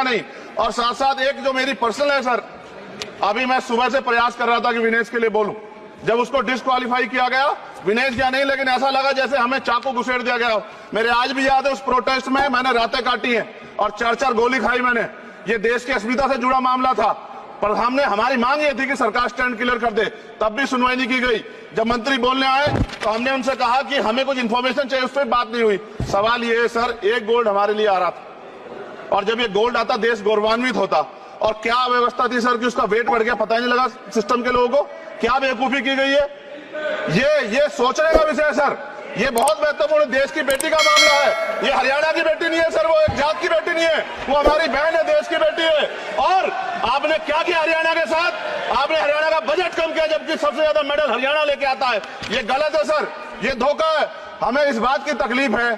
नहीं। और साथ साथ एक जो मेरी पर्सनल है सर, अभी मैं सुबह से प्रयास कर रहा था कि विनेश के लिए बोलूं, जब उसको डिस्क्वालीफाई किया गया, विनेश क्या नहीं, लेकिन ऐसा लगा जैसे हमें चाकू घुसेड़ दिया गया। मेरे आज भी याद है उस प्रोटेस्ट में मैंने रातें काटी हैं और 4-4 गोली खाई मैंने। ये देश की अस्मिता से जुड़ा मामला था, पर हमने हमारी मांग ये थी कि सरकार स्टैंड क्लियर कर दे, तब भी सुनवाई नहीं की गई। जब मंत्री बोलने आए तो हमने उनसे कहा कि हमें कुछ इंफॉर्मेशन चाहिए, उस पर बात नहीं हुई। सवाल ये है सर, एक गोल्ड हमारे लिए आ रहा था और जब ये गोल्ड आता देश गौरवान्वित होता। और क्या व्यवस्था थी सर कि उसका वेट बढ़ गया, पता ही नहीं लगा सिस्टम के लोगों को। क्या बेवकूफी की गई है, ये सोचने का विषय है सर। ये बहुत महत्वपूर्ण, देश की बेटी का मामला है। ये हरियाणा की बेटी नहीं है सर, वो एक जात की बेटी नहीं है, वो हमारी बहन है, देश की बेटी है। और आपने क्या किया हरियाणा के साथ? आपने हरियाणा का बजट कम किया, जबकि सबसे ज्यादा मेडल हरियाणा लेके आता है। ये गलत है सर, ये धोखा है। हमें इस बात की तकलीफ है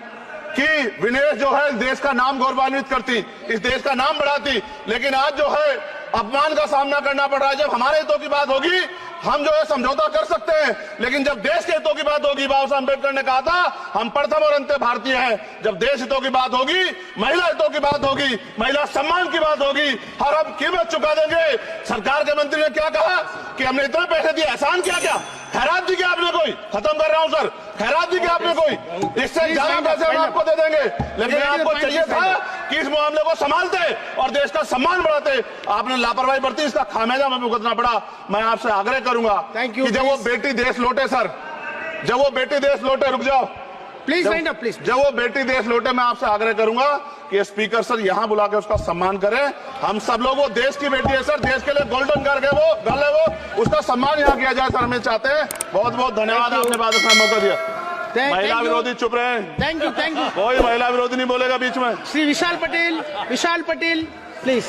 कि विनेश जो है देश का नाम गौरवान्वित करती, इस देश का नाम बढ़ाती, लेकिन आज जो है अपमान का सामना करना पड़ रहा है। जब हमारे हितों की बात होगी हम जो है समझौता कर सकते हैं, लेकिन जब देश के हितों की बात होगी, बाबा साहब अम्बेडकर ने कहा था हम प्रथम और अंत्य भारतीय हैं। जब देश हितों की बात होगी, महिला हितों की बात होगी, महिला सम्मान की बात होगी, और हम कीमत चुका देंगे। सरकार के मंत्री ने क्या कहा कि हमने इतने पैसे दिए, एहसान किया क्या? खैरात दी क्या आपने कोई? खत्म कर रहा हूं सर, खैरात दी क्या आपने कोई? इससे ज्यादा पैसे हम आपको दे देंगे, लेकिन आपको चाहिए था कि इस मामले को संभालते और देश का सम्मान बढ़ाते। आपने लापरवाही बरती, इसका खामियाजा हमें भुगतना पड़ा। मैं आपसे आग्रह करूंगा कि जब वो बेटी देश लौटे सर, जब वो बेटी देश लौटे, रुक जाओ प्लीज, प्लीज, जब वो बेटी देश लौटे, मैं आपसे आग्रह करूंगा कि स्पीकर सर यहां बुला के उसका सम्मान करें। हम सब लोग, वो देश की बेटी है सर, देश के लिए गोल्डन गर्ल है वो, गर्ल है वो, उसका सम्मान यहां किया जाए सर, हमें चाहते हैं। बहुत बहुत धन्यवाद, आपने बात का मौका दिया। महिला विरोधी चुप रहे। Thank you. कोई महिला विरोधी नहीं बोलेगा बीच में। श्री विशाल पटेल, प्लीज।